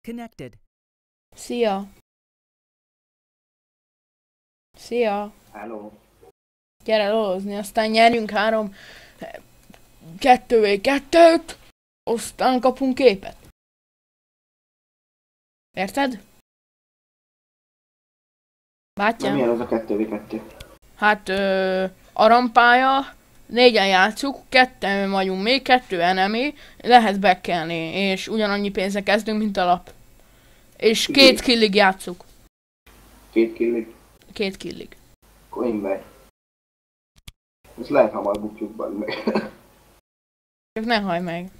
Connected. Szia! Szia! Hello. Gyere lolozni, aztán nyerjünk 2v2-t, aztán kapunk képet. Érted? Bátyám? Milyen az a 2v2? Hát arampálya, 4-en játszunk, 2 vagyunk még, 2 enemy, lehet bekelni, és ugyanannyi pénzre kezdünk, mint a lap. És 2 killig játszunk. 2 killig? 2 killig. Coinbase. Ezt lehet hamar bukjuk meg. Csak ne hajj meg.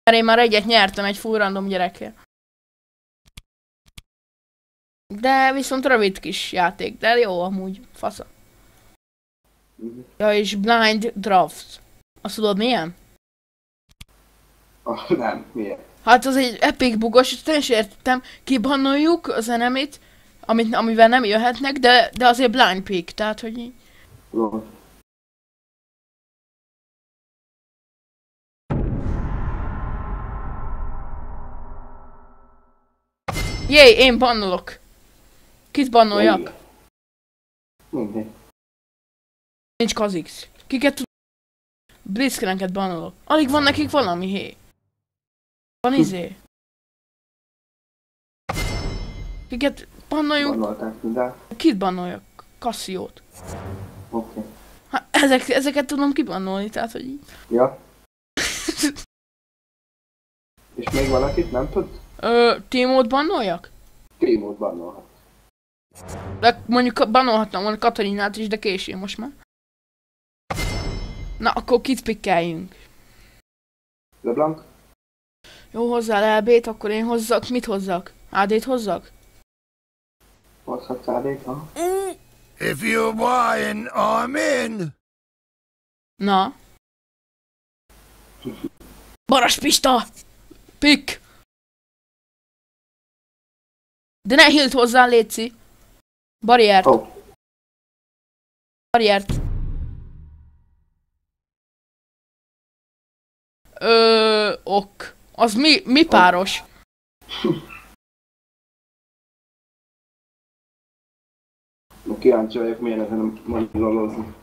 Mert én már egyet nyertem egy full random gyerekkel. De viszont rövid kis játék, de jó amúgy, fasza. Ja, és Blind Draft. Azt tudod milyen? Ah, nem, miért? Hát az egy epic bugos, és én is értettem, kibannoljuk az enemit, amivel nem jöhetnek, de azért blind pick, tehát hogy így. Lol. Jé, én bannolok. Kit bannoljak? Mindegy. Nincs Kazix. Kiket tud... Blitzcranket bannolok. Alig van nekik valami, hé. Van izé. Kiket bannoljunk? Bannolták mindent. Kit bannoljak? Cassiót. Oké. Hát ezeket tudom kibannolni, tehát hogy így. Ja. És még valakit nem tudsz? Tímót bannoljak? Tímót bannolhat. De mondjuk bannolhattam volna Katarinát is, de késő most már. Na, akkor kit pickeljünk. LeBlanc? Jó, hozzá LB-t, akkor én hozzak. Mit hozzak? AD-t hozzak? Hozhatsz AD-t, ha? If you're buying, I'm in. Na. Baras Pista! Pick! De ne hild hozzá, léci! Barriert! Oh. Barriert! Ok. Az mi páros? Kíváncsi vagyok, milyen ezen mondjuk lolozni.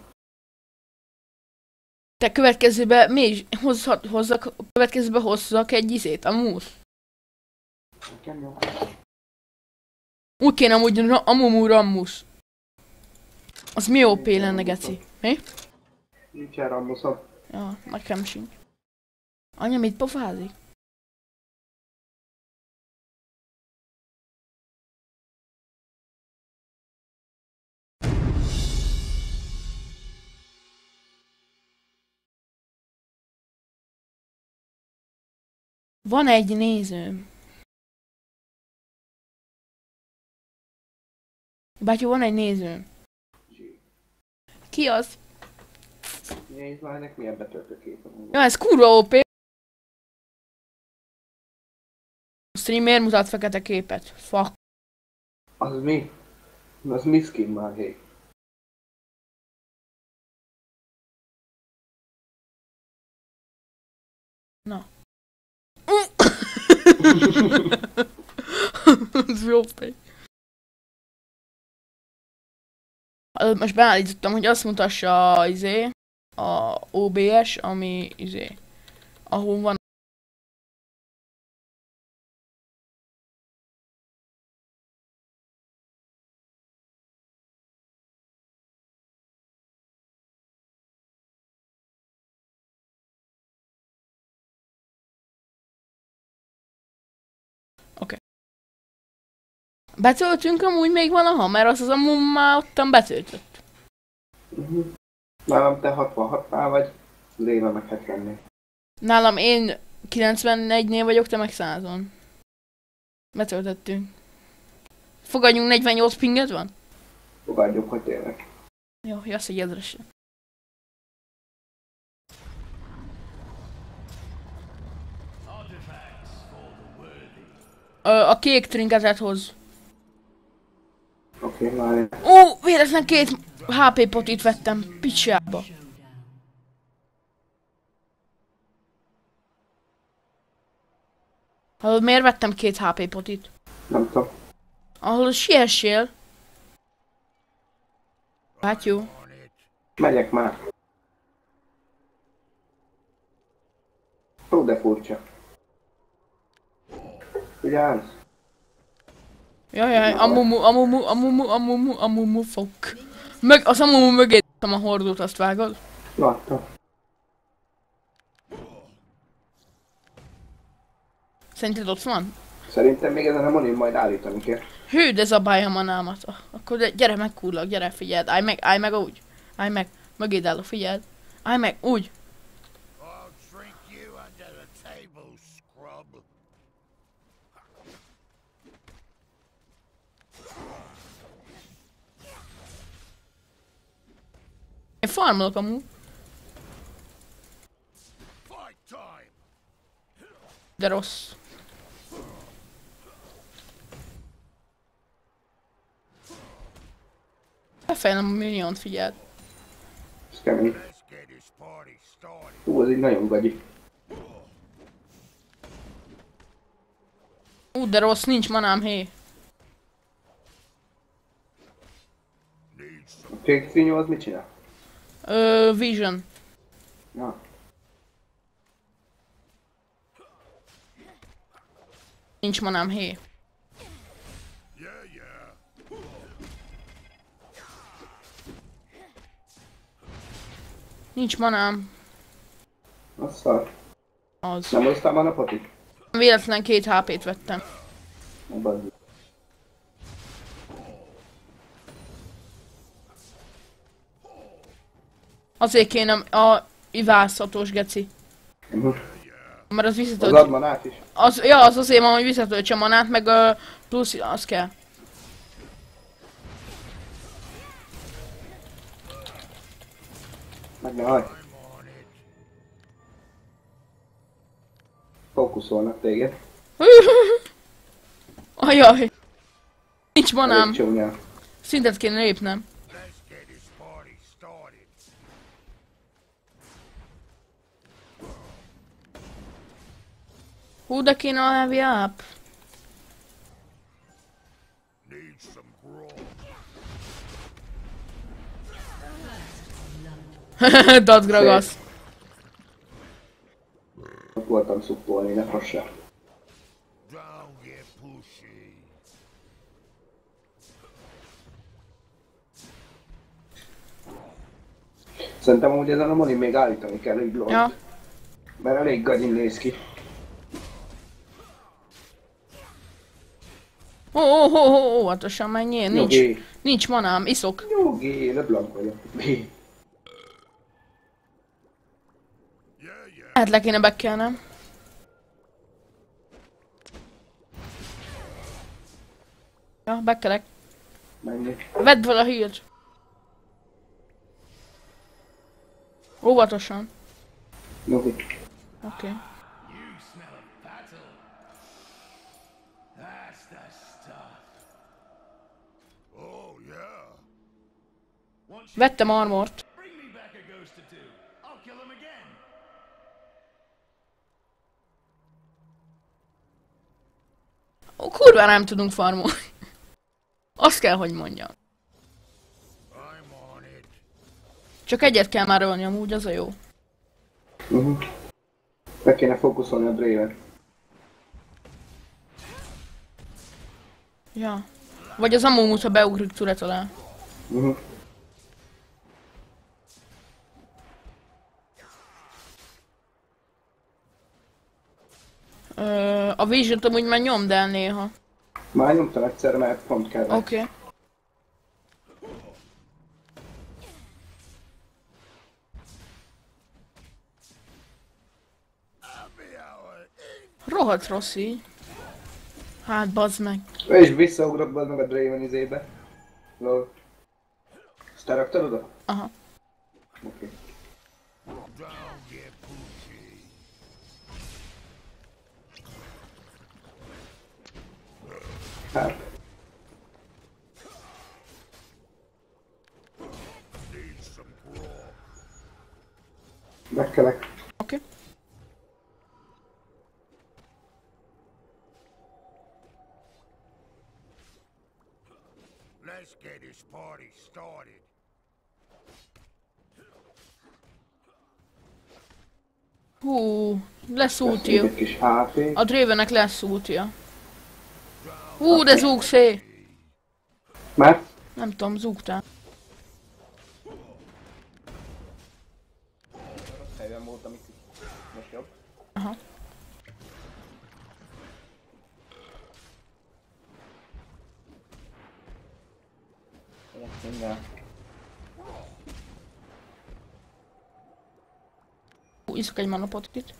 Te következőben mi is hozzak egy izét, a músz. Nekem jó. Úgy kéne amúgy a Mumu Rammus. Az mi OP lenne, geci? Mi? Nincsen Rammuszom. Ja, nekem sincs. Anya, mit pofázik? Van egy nézőm. Bátyú, van egy nézőm. Ki az? Nézd már, ennek milyen betöltő képem. Ja, ez kurva OP. A stream miért mutat fekete képet? Fuck. Az mi? Az mi skin már, hé? Na. Ez jó fej. Most beállítottam, hogy azt mutassa a OBS, ami ahol van. Oké. Betöltünk amúgy még valaha, mert az amúgy már ottan betöltött. Nálam te 66-nál vagy, Léna meg 70-nél. Nálam én 91-nél vagyok, te meg 100-on. Betöltöttünk. Fogadjunk 48 pinget van? Fogadjuk, hogy tényleg. Jó, jössz egy ezresre. A kék trinketet hoz. Oké, már Ó, véletlen 2 HP potit vettem, picsába. Hallod, miért vettem 2 HP potit? Nem tudom. Ahol siessél. Hát jó. Megyek már. Ó, de furcsa. Vigyázz! Jajjaj, amumu, fok. Meg, az amumu mögé a hordót, azt vágod? Láttam. Szerinted ott van? Szerintem még ezen a monin majd állítani kell. Hű, de zabálja a manámat. Akkor gyere meg, kurlak, gyere, figyeld. Állj meg úgy. Állj meg. Mögéd állok, figyeld. Állj meg, úgy. I'll drink you under the table, scrub. Én farmolok amúgy. Fight time. De rossz. Befejlem a milliónt, figyeld. Ez kemény. Let's get this party started. Hú, ez így nagyon gagyi. De rossz, nincs manám, hé. Need some A kék színyó az mit csinál? Vision. Ja. Nincs manám, hé. yeah, yeah. Nincs manám. Az szar. Az. Nem hoztam a napotit? Véletlen 2 HP-t vettem. Na, bazd. Azért kéne a ivászatos geci. Uh-huh. Mert az Az visszatölt. ad manát is. Az azért van, hogy visszatöltse a manát, meg plusz az kell. Meg ne hajj. I'm on it. Fókuszolnak téged. Ajaj. Nincs Elég manám. csúnyán. Szintet kéne lépnem. Let's get this party started. Hú, de kéne a heavy up. Need some grog. Dadgragasz. Ott voltam szuppolni, ne hassá. Don't get pushy. Szerintem amúgy ezen a monin még állítani kell így lót. Ja. Mert elég gagyin néz ki. Óvatosan menjél, nincs. Nyugi. Nincs manám, iszok. Nyugi, LeBlanc vagyok. Yeah, yeah. Hát le kéne bekelnem. Ja, bekelek. Menjünk. Vedd fel a hírt. Óvatosan. Nyugi. Oké. You smell of battle. That's the stuff. Oh, yeah. Once you Vettem armort. bring me back a ghost or two, I'll kill him again. Ó, kurva nem tudunk farmolni. Azt kell, hogy mondjam. I'm on it. Csak egyet kell már ölni, amúgy az a jó. Uh-huh. Be kéne fókuszolni a Draven. Ja. Vagy az amúmut, ha beugrik turet alá. Uh-huh. A Vision-t amúgy már nyomd el néha. Már nyomtam egyszer, mert pont kell. Oké. Rohadt rossz így. Hát bazd meg. És visszaugrott meg a Draven izébe. Lol. Ezt te raktad oda? Aha. Oké. Don't get pushy. Hát. Need some grog. Bekelek. Oké. Let's get this party started. Hú, lesz Még útja. egy kis HP. A Dravennek lesz útja. Hú, de zúgszé! Már? Nem tudom, zúgtál. Rossz helyben voltam itt. Most jobb. Aha. Minden. Hú, iszok egy manapotkit.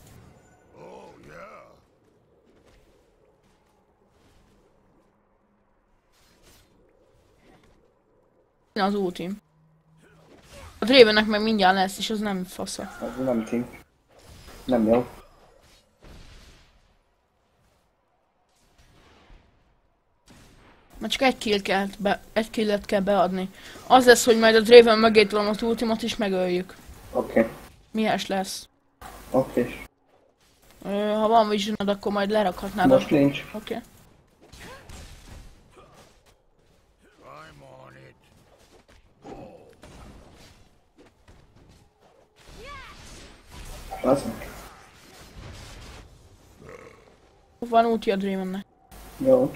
Oh, yeah. Az útim. A Dravennek meg mindjárt lesz, és az nem fasza. Az nem team. Nem jó. Mert csak egy killet kell beadni. Az lesz, hogy majd a Draven mögé tudom az ultimot is megöljük. Oké. Mihez lesz. Oké. Ha van visionod, akkor majd lerakhatnád. Most nincs. Oké. I'm on it. Az? Van útja a Dravennek. Jó.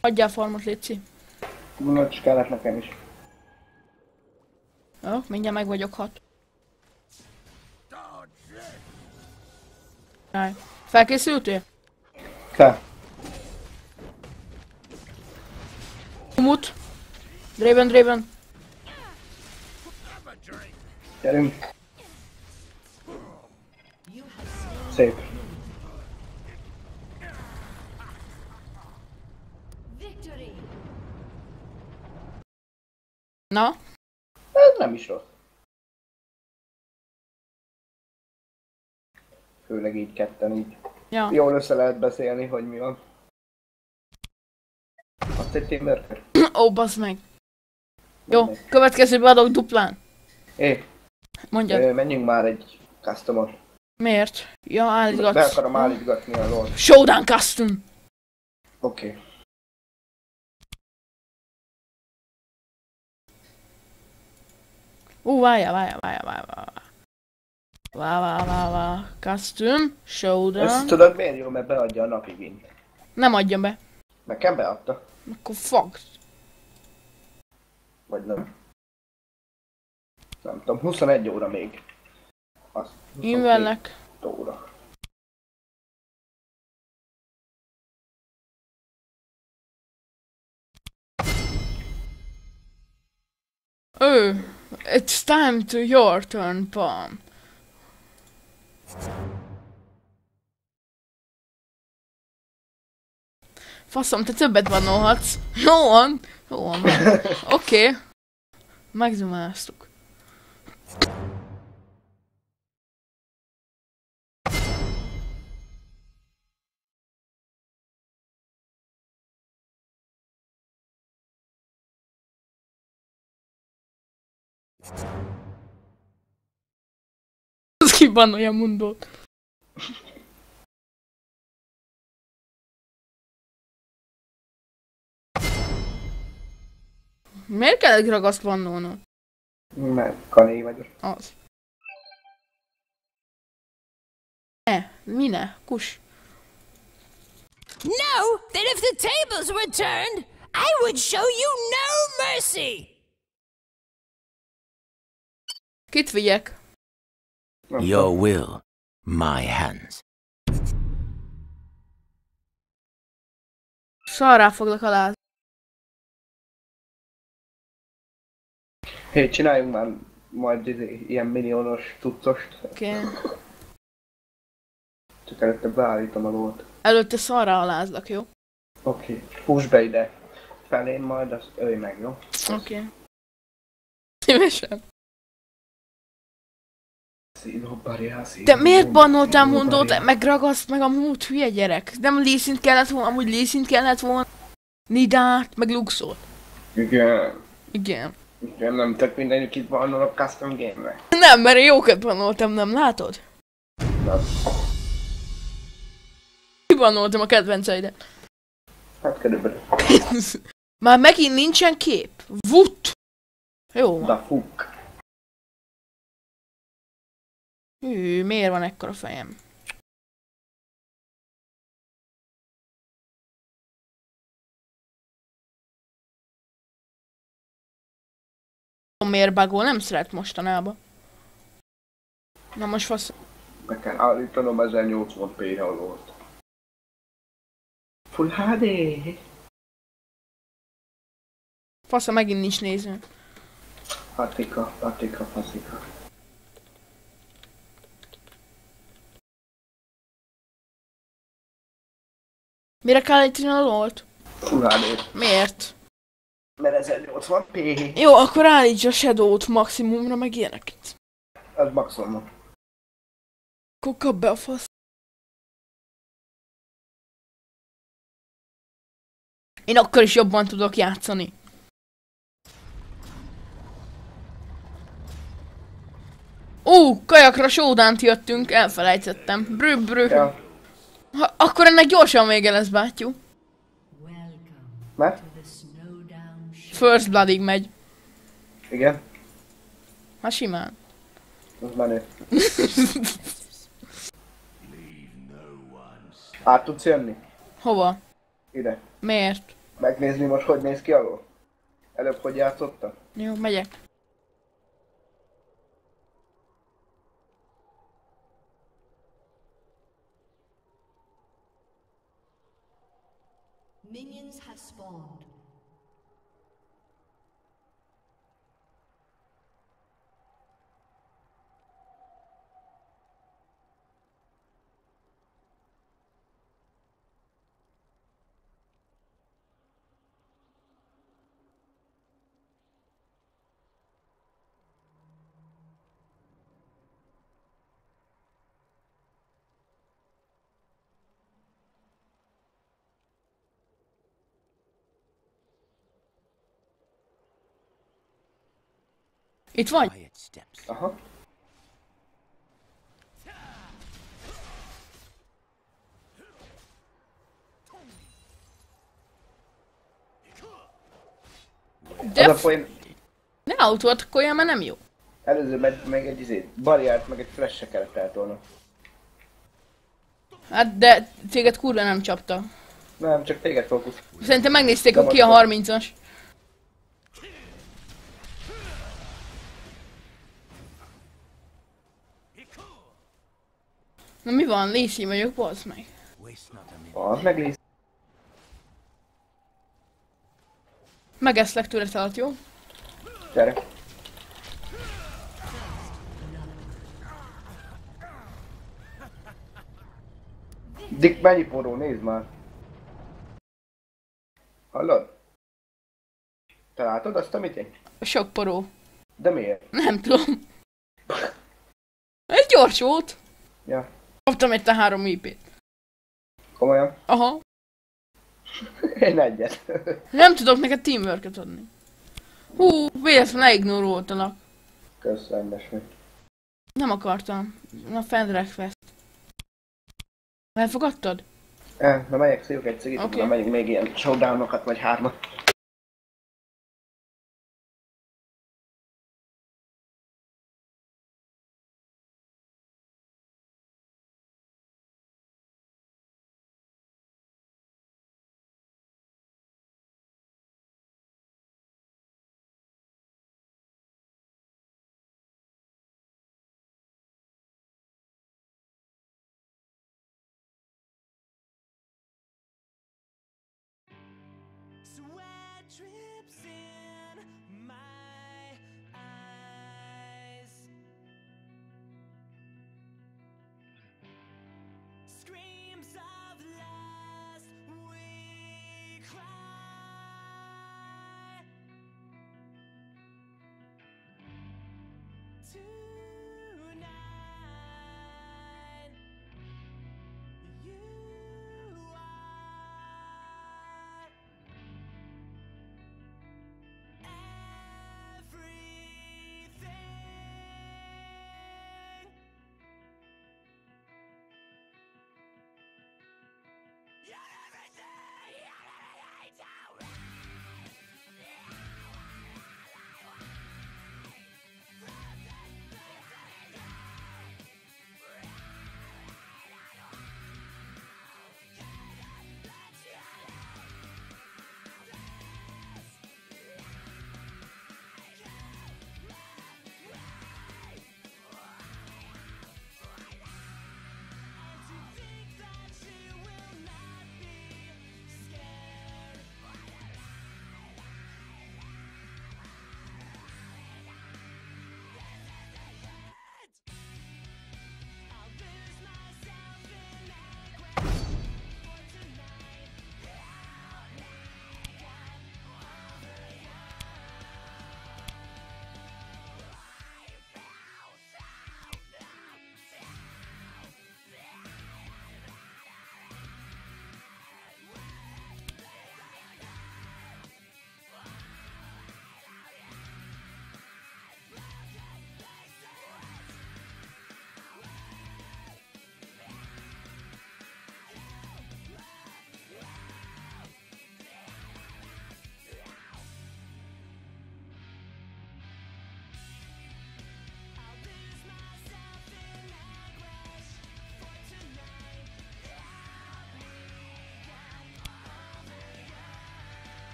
Adjál farmot, létszi. Most kellett nekem is. Jó, mindjárt meg vagyok 6. Ráj. Felkészültél? Fel. Umut. Draven. Gyerünk. Szép. Na? Ez nem is rossz. Főleg így ketten így. Ja. Jól össze lehet beszélni, hogy mi van. Azt egy teamworker. Ó, bassz meg. Jó, következőben adok duplán. Mondjad. Menjünk már egy customot. Miért? Ja, Be állítgatsz. akarom állítgatni a lord. Showdown custom. Oké. Várjál. Custom, showdown. Ezt tudod miért jó, mert beadja a napigényt. Nem adja be. Nekem beadta. Akkor fogsz. Vagy nem. Nem tudom, 21 óra még. Az, 22 Invelnek. óra. It's time to your turn, Palm. Faszom, te többet vanolhatsz. Jó van. Oké. Megzumáztuk. Ez kibanolja Mundót. Miért kell egy ragaszt vannolnod? Mert kané vagyok. Az. Mine? Kus. No, that if the tables were turned, I would show you no mercy! Kit vigyek? Your will, my hands. Szarrá foglak alá. Hé, csináljunk már majd ilyen minionos tuccost. Oké. Csak előtte beállítom a lót. Előtte szarrá alázlak, jó? Oké. Húzd be ide. Felén majd azt ölj meg, jó? Oké. Szívesen. Szívó barjál, szívó. De miért bannoltál Mundót? Megragaszt meg a múlt hülye gyerek. Nem Lee Sin kellett volna, amúgy Lee Sin kellett volna. Nidát, meg Luxot. Igen. Igen. Igen, nem tök mindenki itt van a custom game-re. Nem, mert én jókat bannoltam, nem látod? Na, Kibannoltam a kedvenceidet. Hát körülbelül. Már megint nincsen kép. Vut! Jó van. Da fuck. Hű, miért van ekkora fejem? Miért bagol? Nem szeret mostanában. Na most fasz... Meg kell állítanom 1080p hallót. Full HD. Fasza megint nincs néző. Patika, faszika. Mire kell állítani a LOL-t? Full HD. Miért? Mert 1080p. Jó, akkor állíts a Shadow-t maximumra, meg ilyeneket. Az maximum. Akkor kap be a fasz. Én akkor is jobban tudok játszani. Kajakra showdownt jöttünk, elfelejtettem. Brü. Ja. Akkor ennek gyorsan vége lesz, bátyú. Mert? First Bloodig megy. Igen. Hát simán. Az menő. Át tudsz jönni? Hova? Ide. Miért? Megnézni most, hogy néz ki alól? Előbb hogy játszotta? Jó, megyek. Minions have spawned. Itt vagy? Quiet steps. Aha. De Az a poén... ne autóatkolja, mert nem jó. Előző meg egy barriert, meg egy flash-se kellett eltolnom. Hát de téged kurva nem csapta. Nem, csak téged fókusz. Szerintem megnézték, hogy ki a 30-as. Na mi van? Lacey vagyok, bazd meg. Waste not a minute. Az megnéz. Megeszlek tőle alatt, jó? Gyere. Dick, mennyi porró, nézd már. Hallod? Te látod azt, amit én? Sok poró. De miért? Nem tudom. Ez gyors volt. Ja, Kaptam egy 3 IP-t. komolyan? Aha. Én egyet. Nem tudok neked teamwork-et adni. Véletlenül leignoroltalak. Köszönöm, vagy. Nem akartam. Na, friend request. Elfogadtad? Na megyek, szívok egy cigit, Oké. utána megyünk még ilyen showdownokat, vagy 3-at. Sweat drips in my eyes. Screams of lust we cry. Tonight, you are everything. You're everything. You're everything.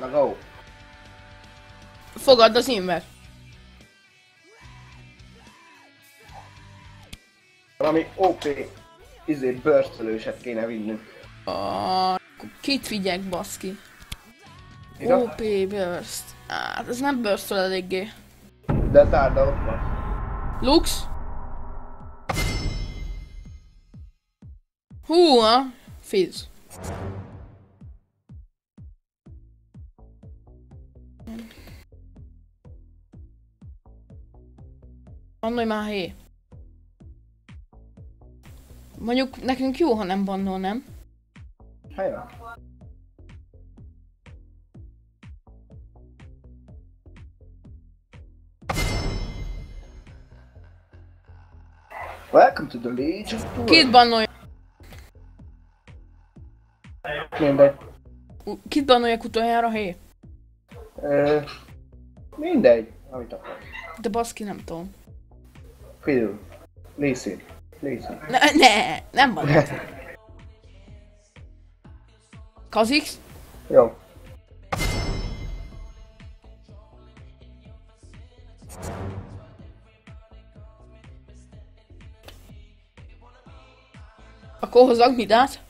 Na go! Fogadd az invet. Valami OP börstölőset kéne vinnünk. Kit vigyek, baszki? Ira? OP burst. Hát ez nem burstol eléggé. De tárda ott van. Lux? Húha! Fizz. Bannolj már hé. Mondjuk nekünk jó, ha nem bannol, nem? Helyen. Welcome to the Legion Tour. Kit bannolj? Mindegy. Kit bannoljak utoljára, hé? Mindegy, amit akarsz. De baszki, nem tudom. Phil. Lacey. Nem van. Kazix? Jó. Akkor hozzak midát?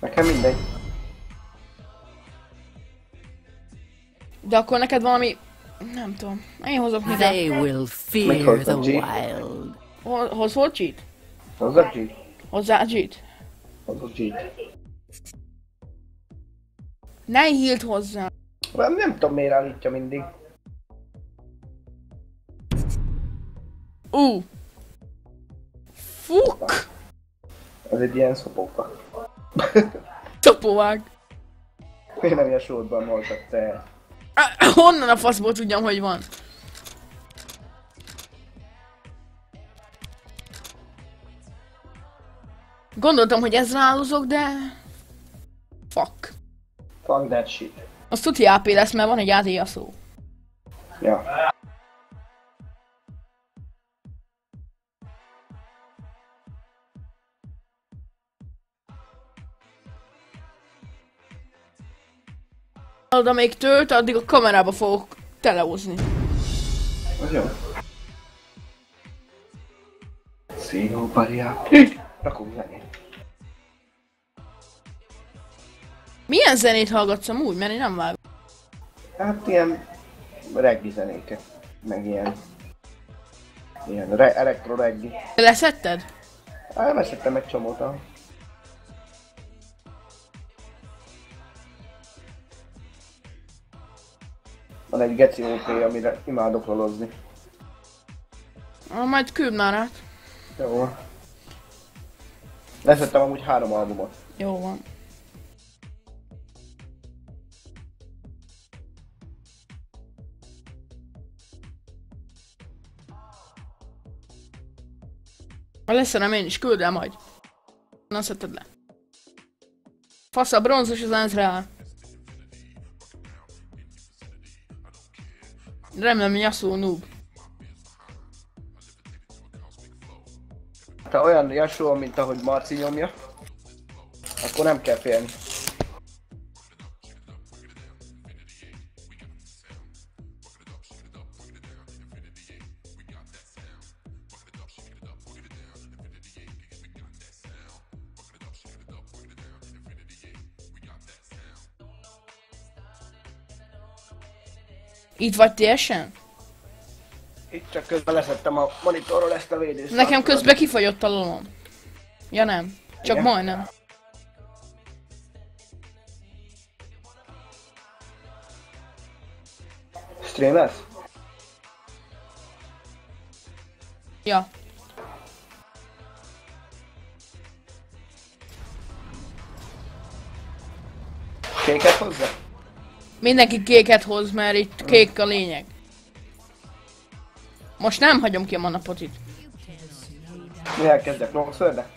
Nekem mindegy. De akkor neked valami... Nem tudom. Én hozok midát. They will Meg fear hozzá the G. wild. Hozol cheat? Hozzak G? Hozzá cheat? Hozzak G. Ne healt hozzá. Nem tudom miért állítja mindig. Fuk! Ez egy ilyen szopóka. Csapóvág. Miért nem ilyen sorban voltak te? Honnan a faszból tudjam, hogy van? Gondoltam, hogy ezzel állozok, de... Fuck. Fuck that shit. Azt tuti AP lesz, mert van egy AD szó. Ja. De még tölt, addig a kamerába fogok telehozni. Az jó. Színó pariá. Rakunk zenét. Milyen zenét hallgatsz amúgy? Mert én nem vágom. Hát ilyen reggi zenéket. Meg ilyen... Ilyen elektro reggi. Leszetted? Elmeszettem egy csomót a... Van egy geci OP, amire imádok lolozni. Majd küld már át. Jó. Leszettem amúgy 3 albumot. Jó van. Ha leszerem én is, küld el majd. Na szedted le. Fasz a bronzos az Ezreal. Remélem, Yasuo noob. Ha olyan Yasuo, mint ahogy Marci nyomja, akkor nem kell félni. Itt vagy teljesen? Itt csak közben leszettem a monitorról ezt a védést. Nekem közben kifagyott a lolom. Ja nem, csak Igen? majdnem. Stream lesz? Ja. Kéket hozzá? Mindenki kéket hoz, mert itt kék a lényeg. Most nem hagyom ki a manapotit. Mi elkezdek Longsword-de?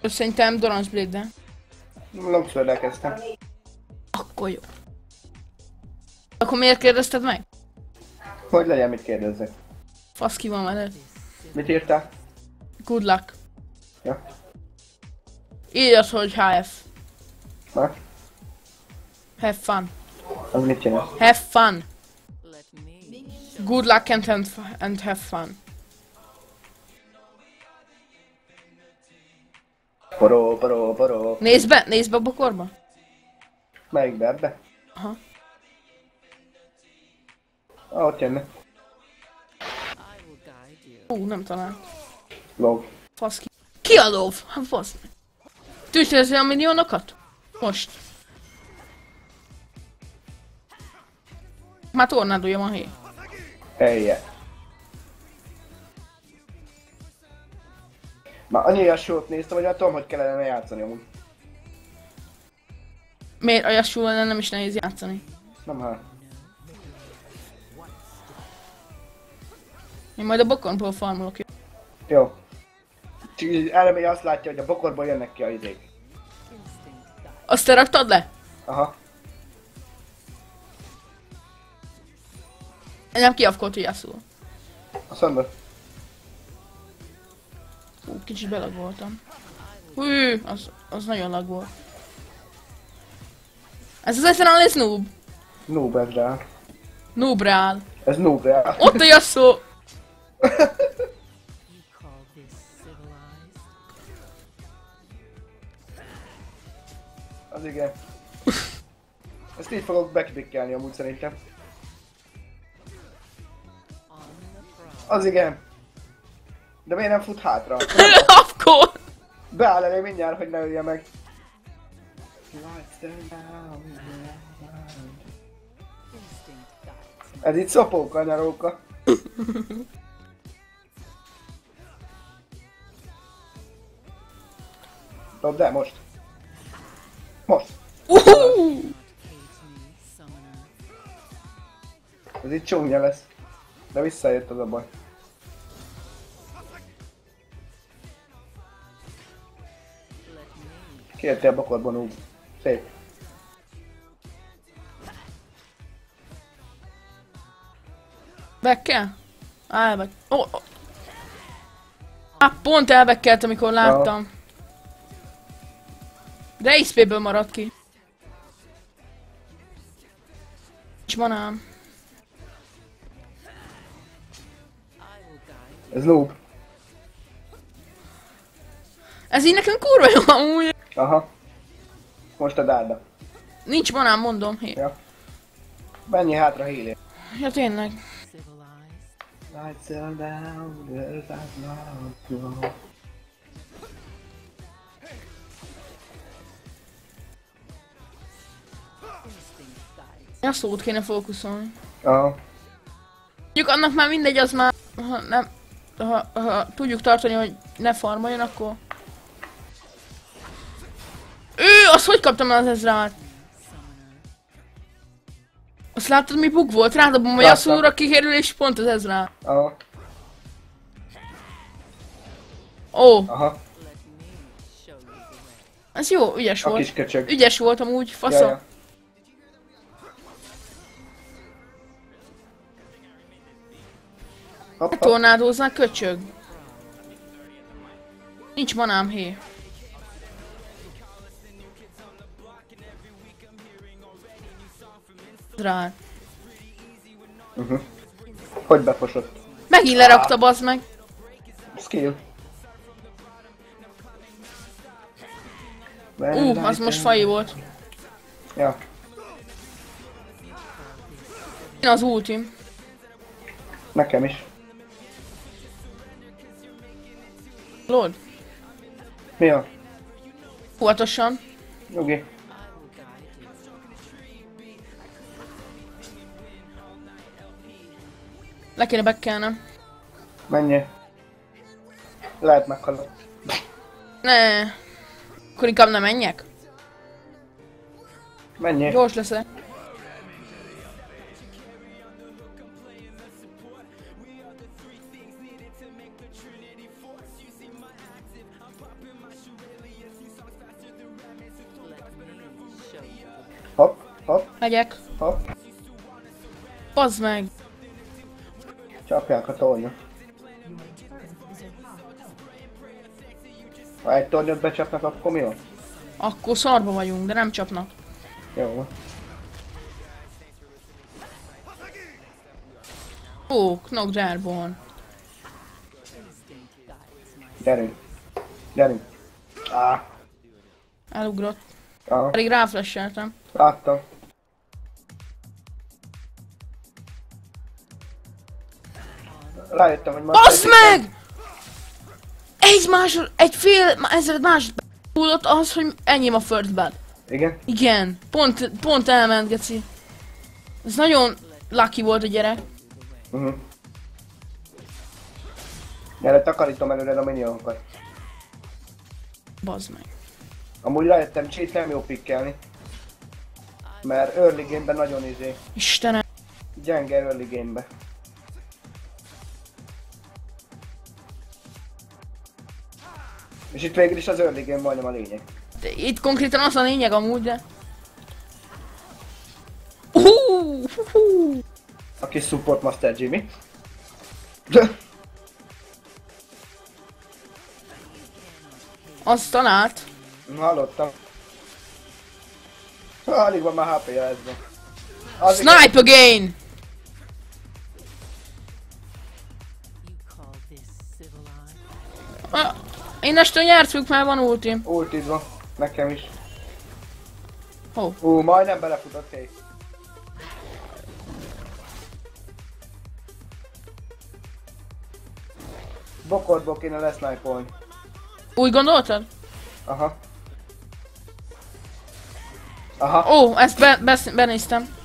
Szerintem Doran's Blade-de. Longsword-del kezdtem. Akkor jó. Akkor miért kérdezted meg? Hogy legyen, mit kérdezzek? Fasz ki van veled. Mit írtál? Good luck. Ja. Írjad, hogy HF. Na? Have fun. Az mit csinál? Have fun. Good luck and have fun. Poró. Nézd be a bokorba. Melyikbe ebbe? Aha. Ott jönne. Nem talál. Log. Fasz ki. Ki a lov? Hát fasz. Tűztőzi a minionokat? Most. Már tornádója van hé. Helye. Már annyira sót néztem, hogy már tudom, hogy kellene játszani amúgy. Miért a Yasuo-val nem is nehéz játszani? Nem hát. Én majd a bokorból farmolok. Jó. Csak elmély azt látja, hogy a bokorból jönnek ki a izék. Azt te raktad le? Aha. Nem kiafkolt, hogy Yasuo. Azt mondod? Kicsit belagoltam. Hű, az nagyon lag volt. Ez az egyszerűen lesz noob. Noob ez rá. Noobrál. Ez noob rá. Ott a Yasuo! Az igen. Ezt így fogok backpickelni amúgy szerintem. Az igen. De miért nem fut hátra? Afkó! Beáll elé mindjárt, hogy ne ölje meg. Ez itt szopóka, nyaróka. Dobd el most. Most. Ez itt csúnya lesz. De visszajött az a baj. Kiértél a bokorban úgy. Szép. Bekkel? Elbek. Pont elbekkelt, amikor láttam. De XP-ből maradt ki. Nincs manám. Ez noob. Ez így nekem kurva jó amúgy. Aha. Most a dárda. Nincs manám, mondom. Hé. Ja. Menjél hátra hílé. Ja tényleg. Lights are down, there's no. Yasuót kéne fókuszolni. Aha. Mondjuk annak már mindegy, az már... Ha nem... Ha tudjuk tartani, hogy ne farmoljon, akkor... Azt hogy kaptam el az Ezrát? Azt láttad, mi bug volt? Rádobom a Yasuóra, kikerül és pont az Ezrá. Aha. Ó. Aha. Ez jó, ügyes A volt. kis köcsög. Ügyes volt amúgy, fasza. Ja. Hopp, hopp. Tornádózzál, köcsög. Nincs manám, hé. Rá. Hogy befosott? Megint lerakta, bazd meg. Skill. Az most fai volt. Ja. Én az ultim. Nekem is. Lord. Mi a? Óvatosan. Nyugi. Le kéne bekkelnem. Menjél. Lehet meghalok. Ne. Akkor inkább nem menjek. Menjél. Gyors leszek. Hopp, hopp, Megyek. hopp. Bazd meg. Csapják a tornyot. Ha egy tornyot becsapnak, akkor mi van? Akkor szarba vagyunk, de nem csapnak. Jó van. Ó, knocked airborne. Gyerünk. Gyerünk. Elugrott. Aha. Pedig ráflasheltem. Láttam. Rájöttem, hogy már... Baszd meg! Egy fél másodperc múlott az, hogy enyém a first blood. Igen? Igen, pont elment, geci. Ez nagyon lucky volt a gyerek. Gyere, takarítom előre a minionokat. Bazd meg. Amúgy rájöttem, cheat nem jó pikkelni. Mert early game-ben nagyon Istenem. gyenge early game-be. És itt végül is az early game majdnem a lényeg. De itt konkrétan az a lényeg amúgy, de... A kis support master Jimmy. Azt talált. Hallottam. Alig van már HP-ja ezben. Snipe again! Innestől nyertük, mert van ultim. Ultid van. Nekem is. Ó. Majdnem belefutott hely. Bokorból kéne lesznájpolni. Úgy gondoltad? Aha. Aha. Ó, ezt benéztem.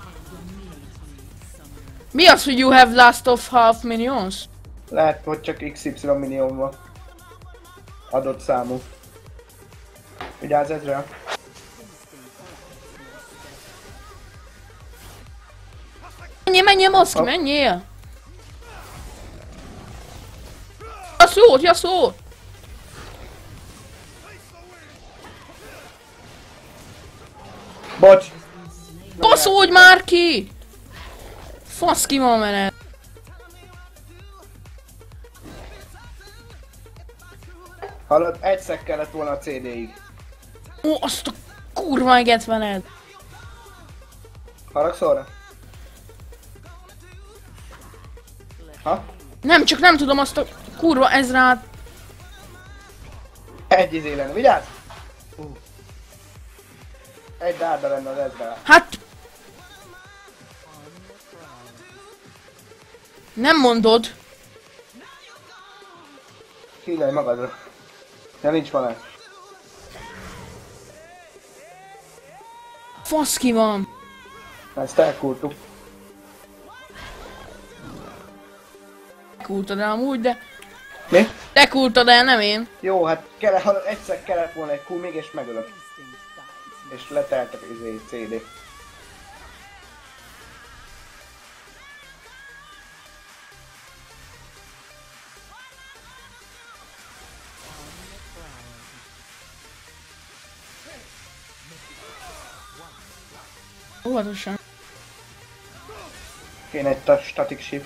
Mi az, hogy you have last of half minions? Lehet, hogy csak XY minion van. Adott számú. Vigyázz ezre. Menjél, Moszki, menjél! Jaszót! Bocs! Baszódj már ki! Fasz ki van menet! Hallod, egyszer kellett volna a CD-ig. Ó, azt a kurva eget veled! Haragszol rá? Ha? Nem, csak nem tudom azt a kurva Ezrát. Egy izé lenne, vigyázz! Egy dárda lenne az ezre. Hát... Nem mondod. Figyelj magadra. De nincs van. Fasz ki van. Ezt elkultuk. Kultad el amúgy, de... Mi? Te kultad el, nem én. Jó, hát egyszer kellett volna egy Q még és megölök. És leteltek izé CD. Óvatosan. Kéne egy static shift.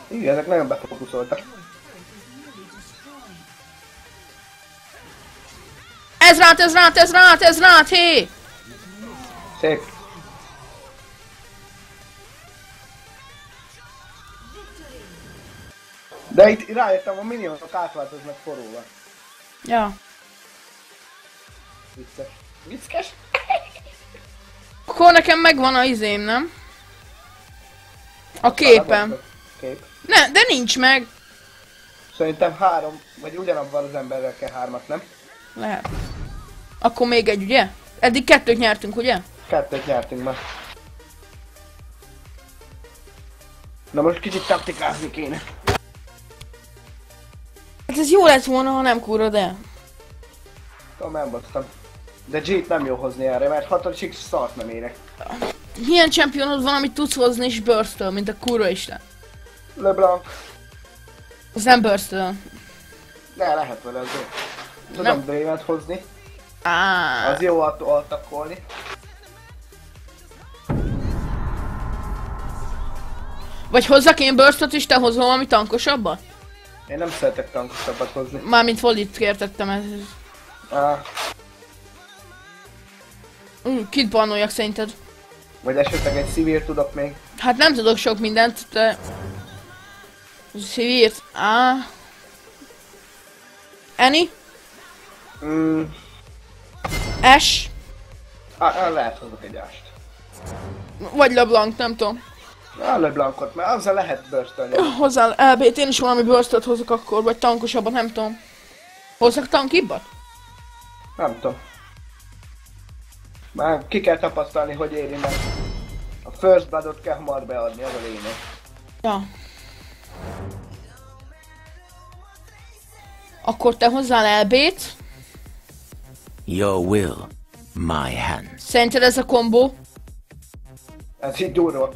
Igen, ezek nagyon befókuszoltak. Ez rát, hé! Szép. De itt rájöttem, a minionok átváltoznak forróval. Ja. Vicces. Vicces? Akkor nekem megvan a izém, nem? A képem. Kép. Ne, de nincs meg. Szerintem 3, vagy ugyanabban az emberrel kell 3-at, nem? Lehet. Akkor még egy, ugye? Eddig 2-t nyertünk, ugye? 2-t nyertünk már. Na most kicsit taktikázni kéne. Hát ez jó lett volna, ha nem kurod el. Tudom, elbasztam. De G-t nem jó hozni erre, mert 6-osig szart nem érek. Milyen championod van, amit tudsz hozni és burst-től, mint a kurva isten? LeBlanc. Az nem burst-től. Ne, lehet vele az jó. Tudom Draven-t hozni. Az jó attakolni. Vagy hozzak én burstot és te hozol valami tankosabbat? Én nem szeretek tankosabbat hozni. Mármint Volit kértettem ez. Ah, Kit bannoljak szerinted? Vagy esetleg egy szívér tudok még. Hát nem tudok sok mindent, de... Szívírt. Annie? Ash? Lehet hozok egy ást. Vagy LeBlanc, nem tudom. A LeBlancot, mert azzal lehet burstolni. Hozzá LB-t, én is valami burstot hozok akkor, vagy tankosabbat, nem tudom. Hozzak tankibbat? Nem tudom. Már ki kell tapasztalni, hogy éri meg. A first bloodot kell hamar beadni, az a lényeg. Ja. Akkor te hozzál LB-t. Your will, my hand. Szerinted ez a kombó? Ez így durva.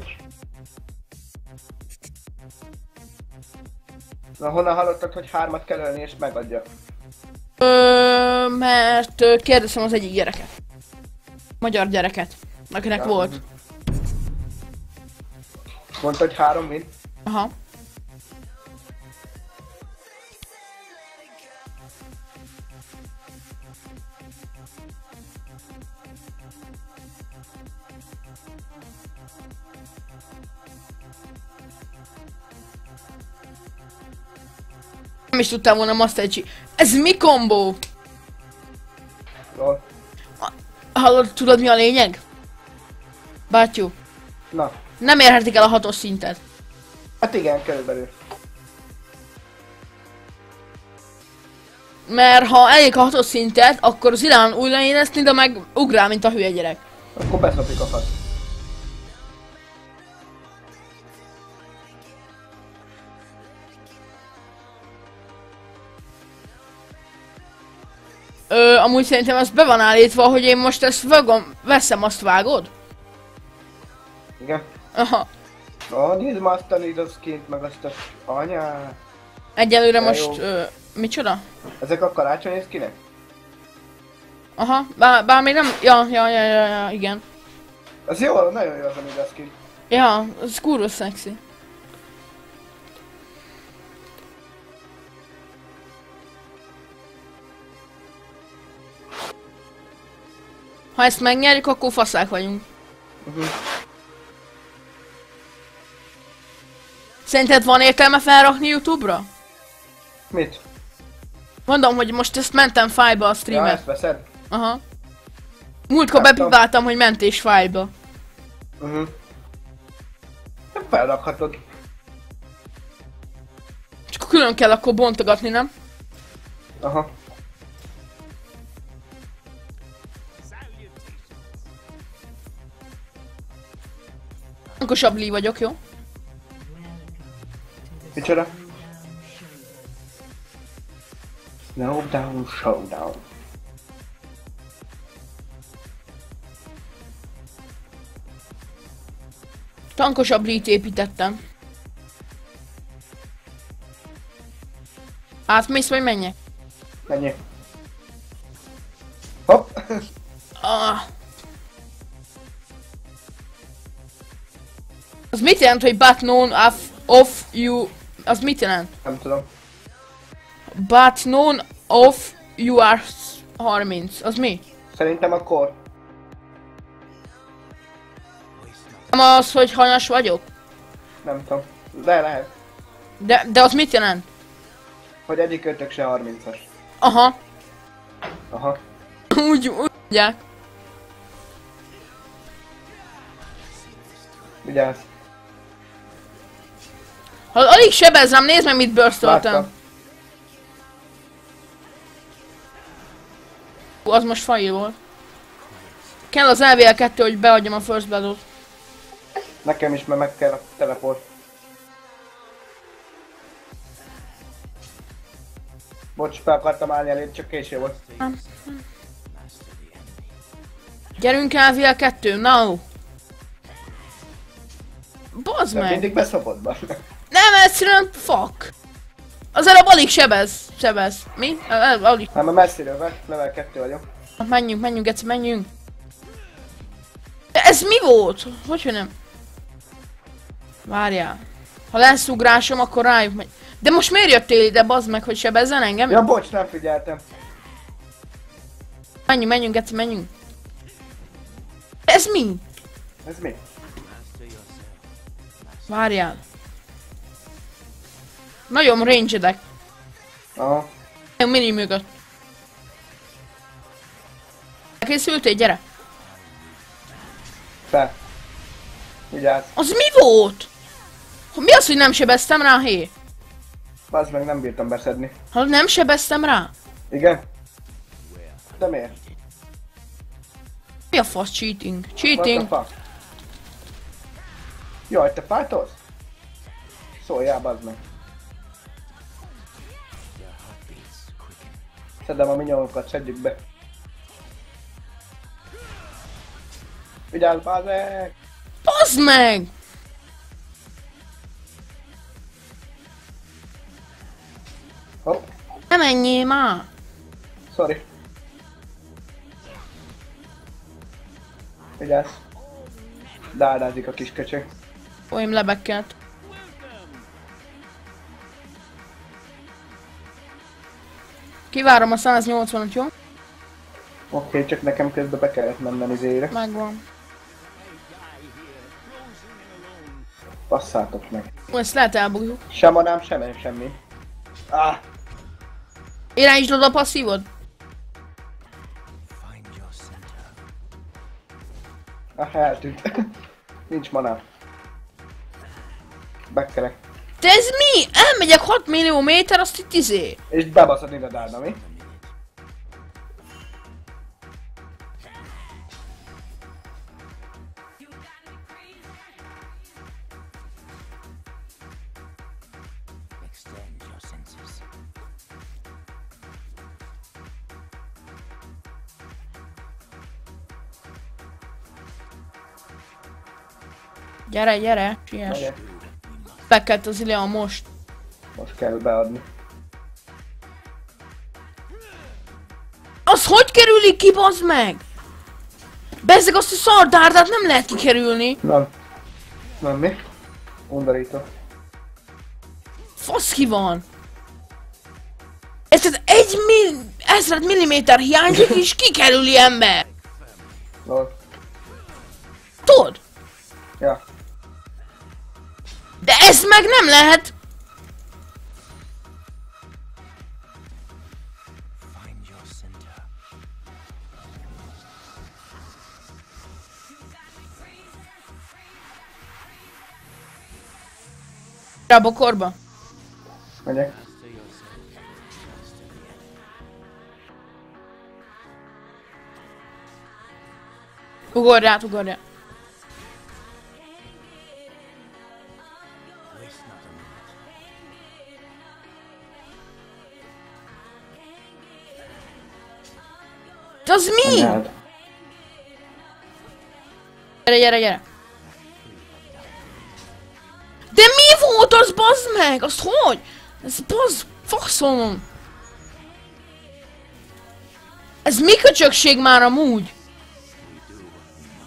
Na honnan hallottad, hogy 3-at kell ölni és megadja? Mert kérdeztem az egyik gyereket. Magyar gyereket, akinek volt. Mondta, hogy 3 win? Aha. Nem is tudtam volna Master Chief. Ez mi kombó? Lol. Hallod, tudod mi a lényeg? Bátyú. Na. Nem érhetik el a 6-os szintet. Hát igen, körülbelül. Mert ha elérik a 6-os szintet, akkor az Ilán új leérezni, de meg ugrál, mint a hülye gyerek. Akkor beszopik a fasz. Amúgy szerintem ez be van állítva, hogy én most ezt veszem, azt vágod? Igen. Aha. Nézd már azt a Nido skint, meg azt a anyát. Egyelőre De most, jó. micsoda? Ezek a karácsonyi skinek? Aha, bár még nem, ja, igen. Ez jó, nagyon jó az a Nido skin. Ja, ez kurva szexi. Ha ezt megnyerjük, akkor faszák vagyunk. Szerinted van értelme felrakni YouTube-ra? Mit? Mondom, hogy most ezt mentem fájba a Ja, streamet. ezt veszed? Aha. Múltkor bepipáltam, hogy mentés fájba. Felrakhatod. Csak külön kell akkor bontogatni, nem? Aha. Tankosabb Lee vagyok, jó? Micsoda? Snowdown Showdown. Tankosabb Lee-t építettem. Átmész vagy menjek? Menjél. Hopp! Az mit jelent, hogy but known of you... Az mit jelent? Nem tudom. But known of you are 30. Az mi? Szerintem akkor. Nem az, hogy hanyas vagyok? Nem tudom. De lehet. De az mit jelent? Hogy egyik ötök se 30-as. Aha. Aha. Úgy mondják. Vigyázz. Ha alig sebez rám, nézd meg mit burstoltam. Láttam. Az most fail volt. Kell az LVL2, hogy beadjam a first bloodot. Nekem is, mert meg kell a teleport. Bocs, fel akartam állni elé, csak késő volt. Gyerünk LVL2, now! Bazd De meg! mindig beszopod be. Nem, egyszerűen fuck! Az előbb alig sebez. Mi? Alig. Nem, a messziről, level 2 vagyok. Menjünk, egyszer menjünk. De ez mi volt? Hogy nem? Várjál. Ha lesz ugrásom, akkor rájuk megy. De most miért jöttél ide, bazd meg, hogy sebezzen engem? Ja, bocs, nem figyeltem. Menjünk, egyszer menjünk. Ez mi? Ez mi? Várjál. Nagyon range-edek. Aha. Nagyon mini mögött. Elkészültél, gyere. Fel. Vigyázz. Az mi volt? Mi az, hogy nem sebeztem rá, hé? Bazd meg, nem bírtam beszedni. Ha nem sebeztem rá? Igen? De miért? Mi a fasz cheating? What Cheating. the fuck? Jaj, te fájtolsz? Szóljál, bazd meg. Szedem a minyonokat, szedjük be. Vigyázz, bazd meg! Bazd meg! Hopp, Ne menjél már! sorry. Vigyázz. Dádázik a kis köcsög. Olyan lebekkelt. Kivárom a 180-at, jó? Oké, csak nekem közben be kellett mennem izére. Megvan. Passzátok meg. Ezt lehet elbújjuk. Sem adám, semmi. Ah! Irányítsd oda a passzívod. Ah, eltűnt. Nincs manám. Bekkelek. De ez mi? Elmegyek 6 millió méter, azt itt izé. És bebaszod ide Dárna, mi? Extend your senses. Gyere, gyere, siess. Megyek. Bekkelt az Ileon most. Most kell beadni. Az hogy kerülik ki, bazd meg? Bezzeg azt a szardárdát nem lehet kikerülni. Nem. Nem mi? Undorító. Fasz ki van. Ez tehát 1000 milliméter hiányzik és kikerüli ember. Lol. Tudod? Ja. De ez meg nem lehet. Find your center. Rá a bokorba. Megyek. Ugorját, ugorját. De az mi? Anyád. Gyere, gyere, gyere. De mi volt az, bazd meg? Azt hogy? Ez bazd, faszom. Ez mi köcsökség már amúgy?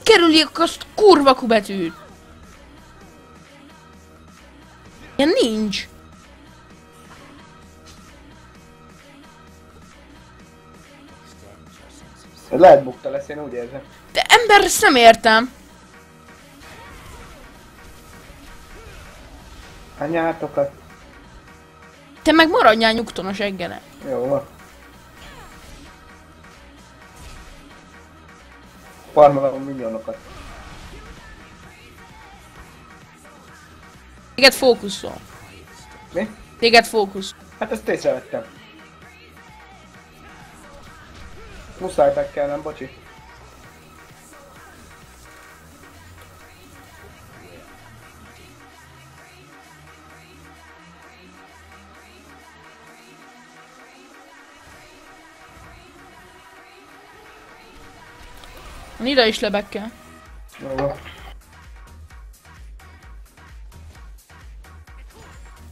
Kerüljük azt kurva kubetűt. Ilyen nincs. Ez lehet bukta lesz, én úgy érzem. De ember, ezt nem értem. Anyátokat. Te meg maradjál nyugton a seggene. Jó van. Farmolom minyonokat. Téged fókuszol. Mi? Téged fókusz. Hát ezt észrevettem. Muszáj bekkelnem, bocsi. Ide is lebekkel. Jó van.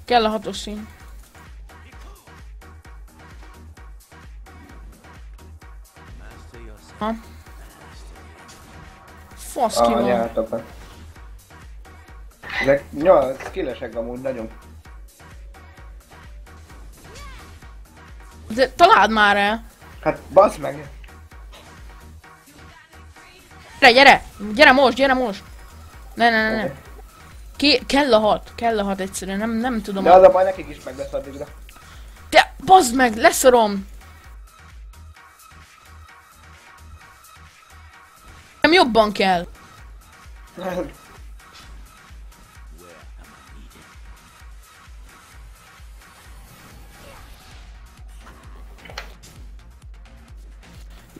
Kell a 6-os szín. Ha. Fasz ki van. Anyátokat. Ezek skillesek amúgy nagyon. De találd már el. Hát bassz meg! Gyere, gyere! Gyere most, gyere most! Ne. Kell a hat egyszerűen, nem tudom. De az a baj, nekik is meg lesz addigra. Te, bazd meg, leszorom! Nem jobban kell.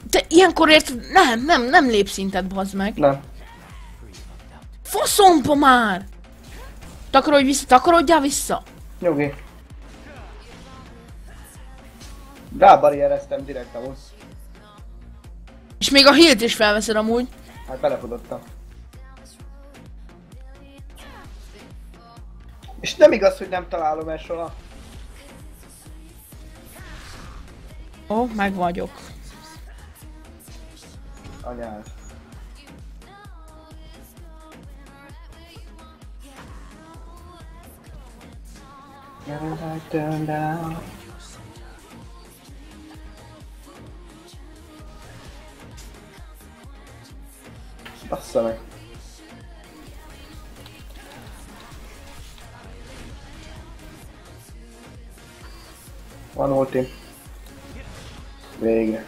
Te ilyenkor nem lép szintet, bazd meg. Nem. Faszompa már! Takarodjál vissza! Nyugi. Rábarriereztem direkt amúgy. És még a healt is felveszed amúgy. Hát belefutottam. És nem igaz, hogy nem találom el soha. Ó, meg vagyok. Anyád. I turned down. Bassza meg. Van ultim. Végre.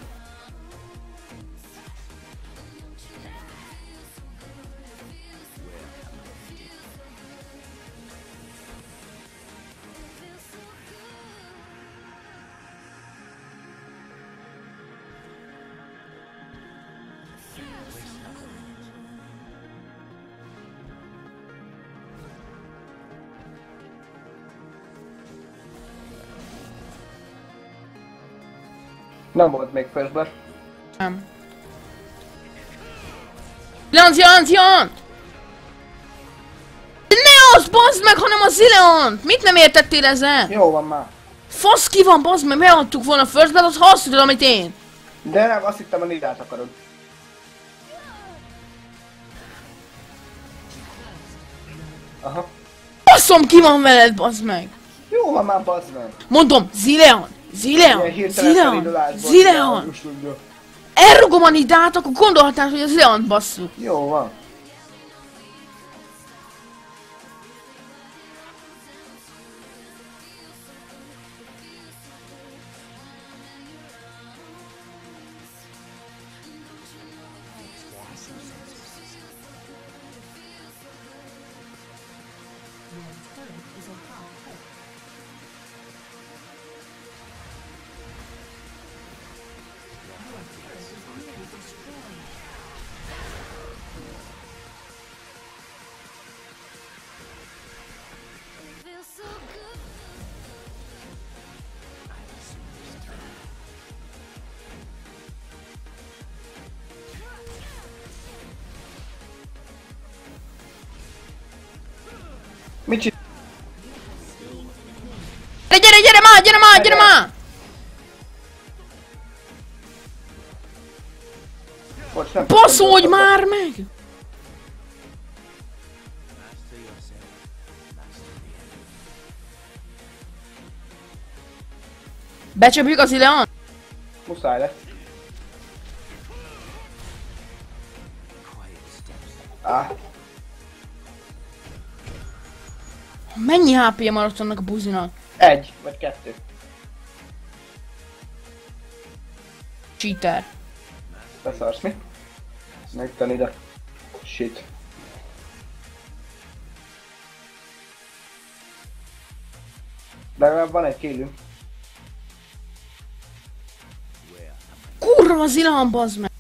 Nem volt még first blood. Nem. Zileant! Ne az, bazd meg, hanem a Zileant! Mit nem értettél ezzel? Jó van már. Fasz ki van, bazd meg, megadtuk volna a first blood, az azt tudod, amit én. De nem, azt hittem a Nidát akarod. Aha. Faszom ki van veled, bazd meg. Jó van már, bazd meg. Mondom, Zileant! Ilyen hirtelen felindulásból Zileant! Elrugom a Nidát, akkor gondolhatnál, hogy a Zileant basszuk. Jó van. Mit csinál? Gyere már! Bocs, nem Baszolj már meg! Becsapjuk az Zileant? Muszáj lesz. Mennyi HP-je maradt annak a buzinak? 1 vagy 2. Cheater. Beszarsz mi? Megtan ide. Shit. Legalább van egy killünk. Kurva Zileant, bazd meg!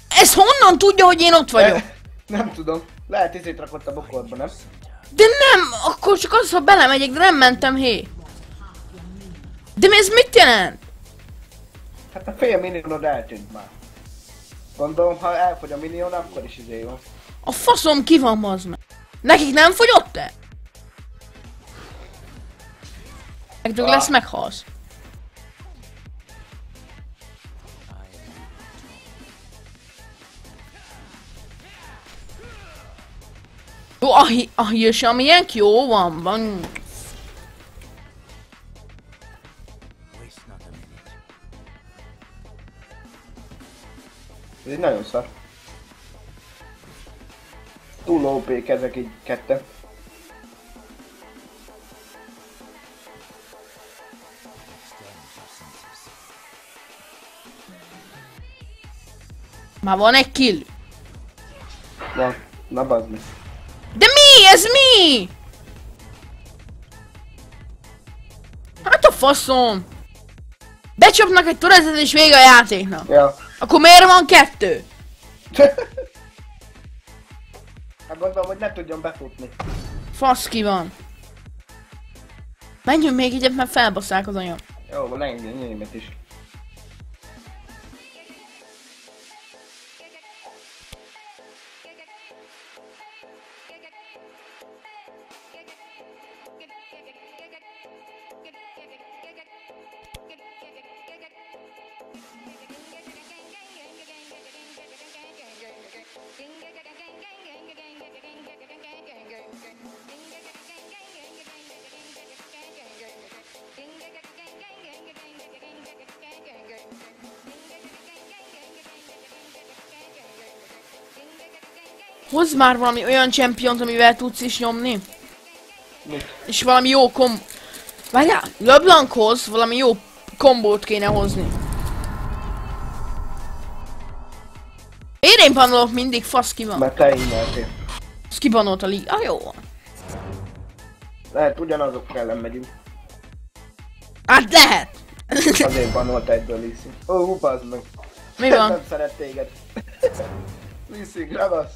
Ez honnan tudja, hogy én ott vagyok? Nem tudom. Lehet izét rakott a bokorba, nem? De nem! Akkor csak az, ha belemegyek, de nem mentem, hé! De mi ez mit jelent? Hát a fél minionod eltűnt már. Gondolom, ha elfogy a minion, akkor is izé jó. A faszom ki van, bazd meg! Nekik nem fogyott-e? Megdög lesz, meghalsz. Jó, a hírs, amilyen jó van. így nagyon szar. Túl OP-k ezek így ketten. Már van egy kill. Na bazd meg. De mi? Ez mi? Hát a faszom. Becsapnak egy turetet és vége a játéknak. Ja. Akkor miért van 2? Hát gondolom, hogy ne tudjon befutni. Fasz ki van. Menjünk még egyet, mert felbasszák az anyag. Jó, legyen enyémet is. Hozz már valami olyan championt, amivel tudsz is nyomni. Mit? És valami jó Várjál, LeBlanchoz valami jó kombót kéne hozni. Miért én banolok mindig? Fasz ki van. Mert te immeltél. Ez kibanolt a liga. Jó van. Lehet ugyanazok ellen megyünk. Hát lehet! Azért banolt egyből Lissi. Ó, bazd meg. Mi van? Nem szeret téged. Lissi, ragasz.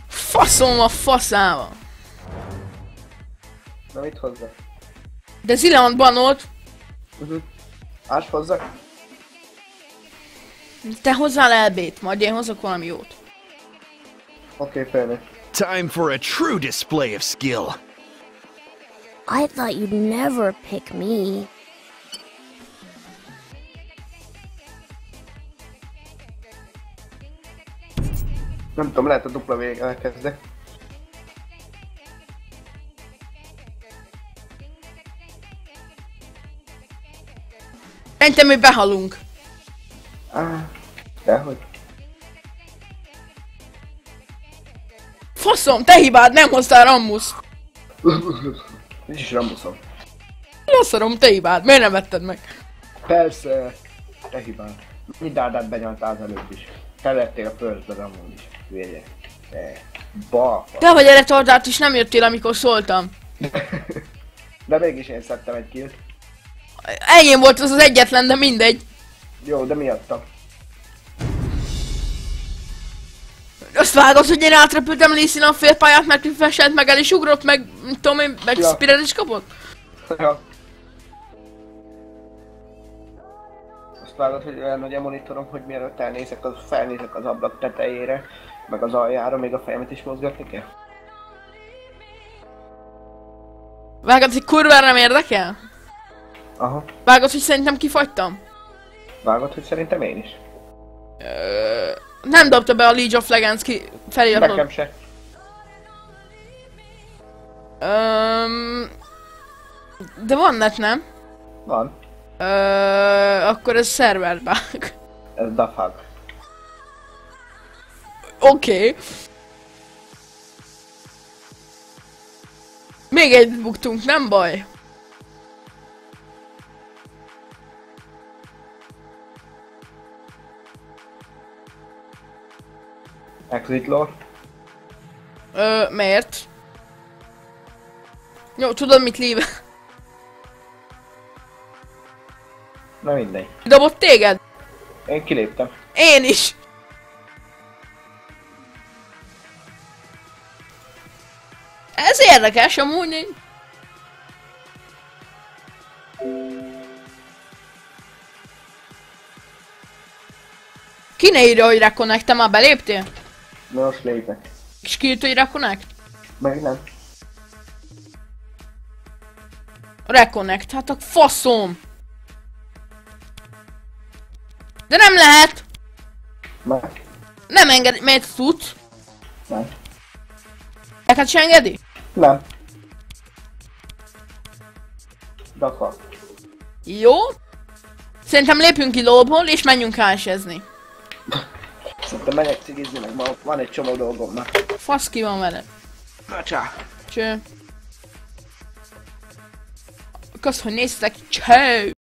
Faszom a faszába. Na mit hozzak? De Zileant banolt. Ás hozzak? Te hozzál elbét, majd én hozok valami jót. Oké, felnőtt. Time for a true display of skill. I thought you'd never pick me. Nem tudom, lehet a dupla végig elkezdek. Szerintem mi behalunk. Dehogy. Faszom, te hibád, nem hoztál Rammuszt. Nincs is Rammuszom. Leszarom, te hibád, miért nem vetted meg? Persze, te hibád. Mi dárdát benyaltál az előbb is. Te lettél a firstben amúgy is. Vérje. Balfa. Te vagy retardált és nem jöttél, amikor szóltam. De mégis én szedtem egy killt. Enyém volt az egyetlen, de mindegy. Jó, de miattam. Azt vágod, hogy én átrepültem Lee-Sin a félpályát, mert ő feselt meg el és ugrott meg, tudom én, meg Ja. Spirit is kapott? Ja. Azt vágod, hogy olyan nagy a monitorom, hogy mielőtt felnézek az ablak tetejére, meg az aljára, még a fejemet is mozgatni kell. Vágod, hogy kurvára nem érdekel? Aha. Vágod, hogy szerintem kifagytam? Vágod, hogy szerintem én is. Nem dobta be a League of Legends feliratot. Nekem se. De van net, nem? Van. Akkor ez serverbug. Ez dafag. Oké. Még egy buktunk, nem baj. Exit lore. Miért? Jó, tudod mit líve? Na mindegy. Dobott téged? Én kiléptem. Én is. Ez érdekes amúgy. Ki ne írja, hogy reconnect, te már beléptél? Na most lépek. És ki írt, hogy reconnect? Meg nem. Reconnect, hát a faszom! De nem lehet! Meg. Nem engedi, miért tudsz? Nem. Neked se engedi? Nem. Dafag. Jó. Szerintem lépjünk ki lóból és menjünk hásezni. De megyek cigizni, meg ma van egy csomó dolgom már. Fasz ki van veled. Na csá. Cső. Kösz, hogy néztek. Cső.